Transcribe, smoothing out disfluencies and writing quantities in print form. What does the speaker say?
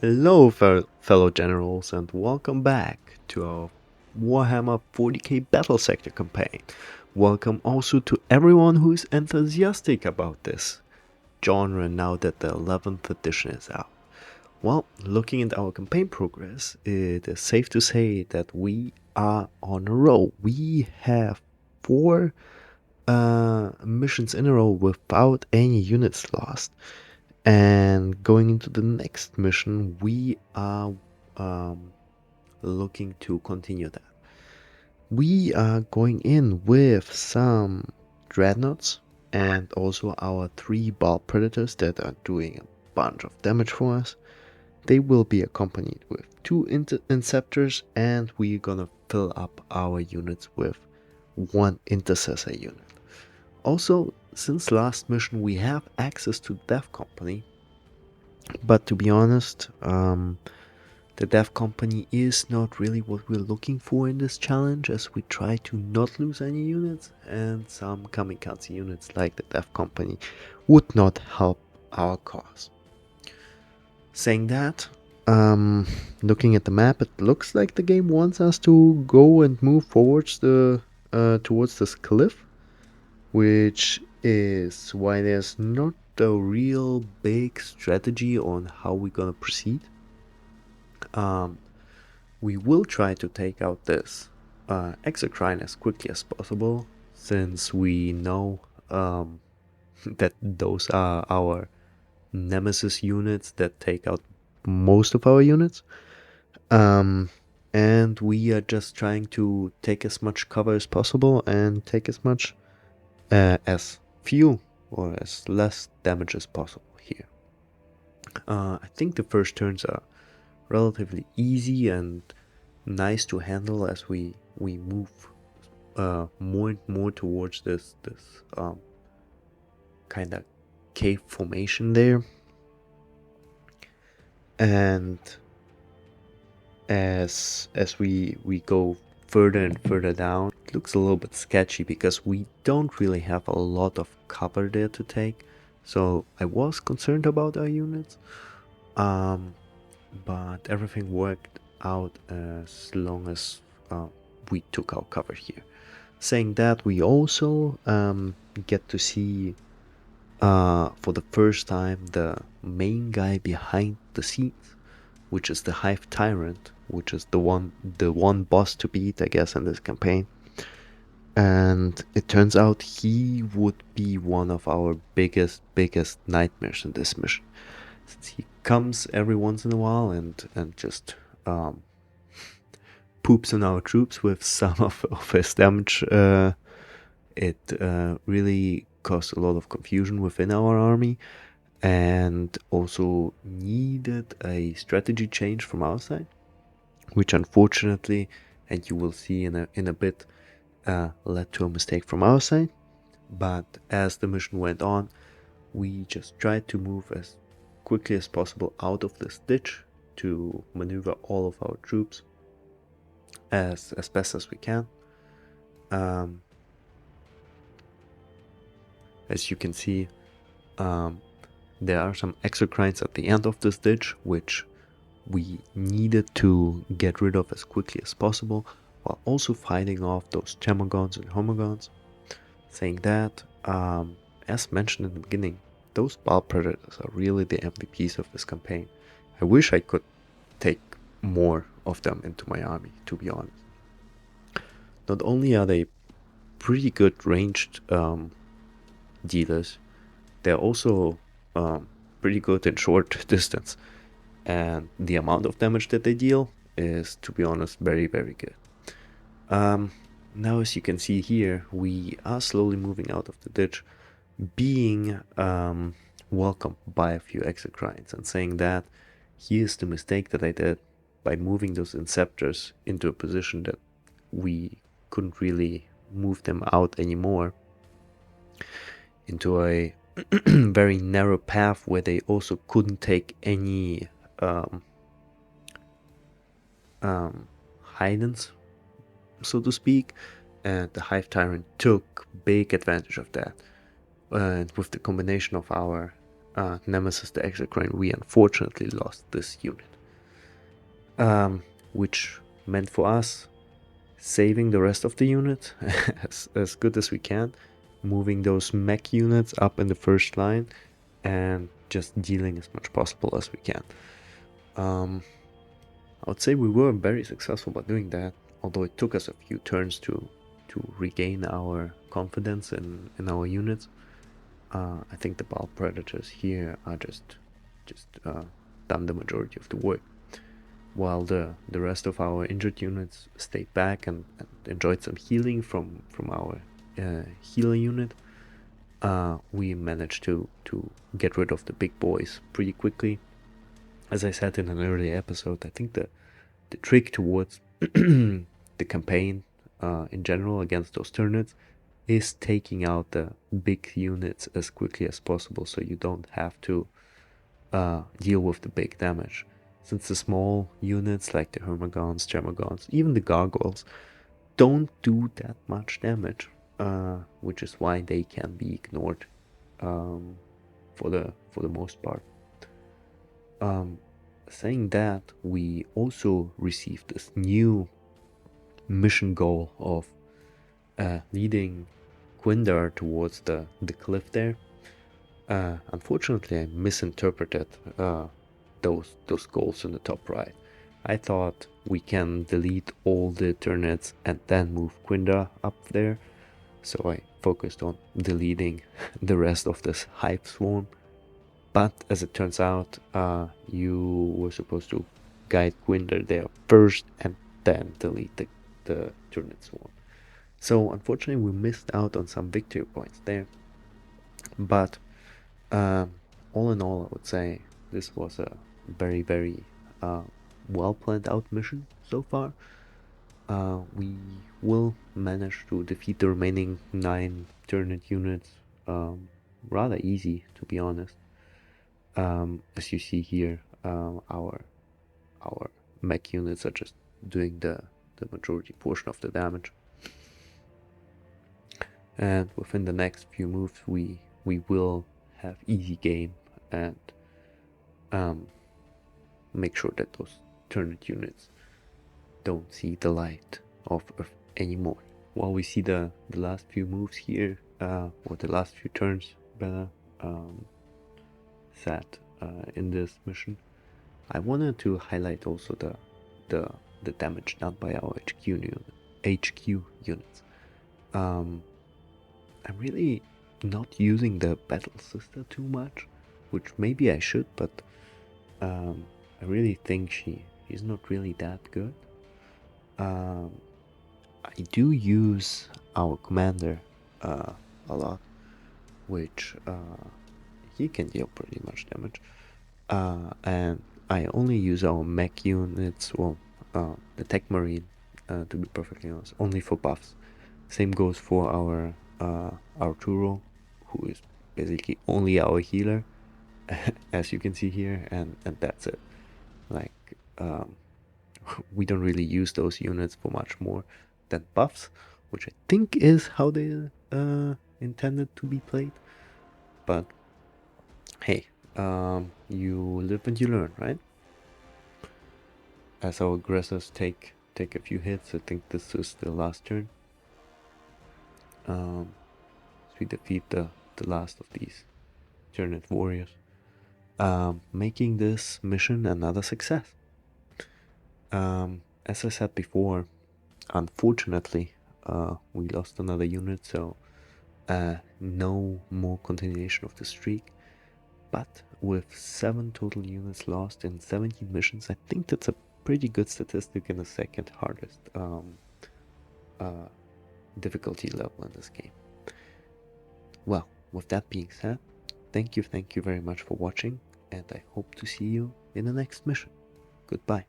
Hello, fellow generals, and welcome back to our Warhammer 40k Battle Sector campaign. Welcome also to everyone who is enthusiastic about this genre now that the 11th edition is out. Well, looking at our campaign progress, it is safe to say that we are on a roll. We have four missions in a row without any units lost. And going into the next mission, we are um, looking to continue that. We are going in with some dreadnoughts and also our three ball predators that are doing a bunch of damage for us. They will be accompanied with two interceptors, and we're gonna fill up our units with one intercessor unit. Also, since last mission, we have access to Death Company, but to be honest, the Dev Company is not really what we're looking for in this challenge, as we try to not lose any units, and some kamikaze units like the Dev Company would not help our cause. Saying that, looking at the map, it looks like the game wants us to go and move forwards towards this cliff, which is why there's not a real big strategy on how we're gonna proceed. Um, we will try to take out this exocrine as quickly as possible, since we know that those are our nemesis units that take out most of our units. Um, and we are just trying to take as much cover as possible and take as few or as less damage as possible here. I think the first turns are relatively easy and nice to handle as we move more and more towards this kind of cave formation there. And as we go further and further down, it looks a little bit sketchy because we don't really have a lot of cover there to take. So I was concerned about our units, but everything worked out as long as we took our cover here. Saying that, we also get to see for the first time the main guy behind the scenes, which is the Hive Tyrant, which is the one boss to beat, I guess, in this campaign. And it turns out he would be one of our biggest nightmares in this mission, since he comes every once in a while and just poops on our troops with some of his damage. It really caused a lot of confusion within our army, and also needed a strategy change from our side, which unfortunately, and you will see in a bit, led to a mistake from our side. But as the mission went on, we just tried to move as quickly as possible out of this ditch to maneuver all of our troops as best as we can. Um, as you can see, there are some exocrines at the end of this ditch, which we needed to get rid of as quickly as possible, while also fighting off those Temogons and Homogons. Saying that, as mentioned in the beginning, those Ball Predators are really the MVPs of this campaign. I wish I could take more of them into my army, to be honest. Not only are they pretty good ranged dealers, they're also pretty good in short distance. And the amount of damage that they deal is, to be honest, very, very good. Now, as you can see here, we are slowly moving out of the ditch, being welcomed by a few exocrines, and saying that here's the mistake that I did by moving those inceptors into a position that we couldn't really move them out anymore, into a very narrow path where they also couldn't take any hidence, so to speak. And the Hive Tyrant took big advantage of that. And with the combination of our Nemesis the Exocrine, we unfortunately lost this unit. Which meant for us saving the rest of the unit as good as we can, moving those mech units up in the first line, and just dealing as much possible as we can. I would say we were very successful by doing that, although it took us a few turns to regain our confidence in our units. I think the Ball Predators here are just done the majority of the work, while the rest of our injured units stayed back and enjoyed some healing from our healer unit. We managed to get rid of the big boys pretty quickly. As I said in an earlier episode, I think the trick towards the campaign in general against those turnips is taking out the big units as quickly as possible, so you don't have to deal with the big damage. Since the small units like the Hermagons, Gemagons, even the Gargoyles don't do that much damage, which is why they can be ignored for the most part. Saying that, we also received this new mission goal of leading Quindar towards the cliff there. Unfortunately, I misinterpreted those goals in the top right. I thought we can delete all the turnips and then move Quindar up there, so I focused on deleting the rest of this hive swarm. But as it turns out, you were supposed to guide Quindar there first and then delete the turnip swarm. So unfortunately, we missed out on some victory points there. But all in all, I would say this was a very, very well planned out mission so far. We will manage to defeat the remaining 9 turnip units rather easy, to be honest. As you see here, our mech units are just doing the majority portion of the damage. And within the next few moves, we will have easy game and make sure that those turnip units don't see the light of Earth anymore. While we see the last few moves here, or the last few turns rather, set in this mission, I wanted to highlight also the damage done by our HQ units. I'm really not using the battle sister too much, which maybe I should, but I really think she's not really that good. I do use our commander a lot, which he can deal pretty much damage. And I only use our mech units, well, the Tech Marine, to be perfectly honest, only for buffs. Same goes for our Arturo, who is basically only our healer, as you can see here, and that's it. Like, we don't really use those units for much more than buffs, which I think is how they intended to be played. But hey, you live and you learn, right? As our aggressors take a few hits, I think this is the last turn. We defeat the last of these turnip warriors, making this mission another success. As I said before, unfortunately, we lost another unit, so no more continuation of the streak. But with 7 total units lost in 17 missions, I think that's a pretty good statistic in the second hardest difficulty level in this game. Well, with that being said, thank you very much for watching, and I hope to see you in the next mission. Goodbye.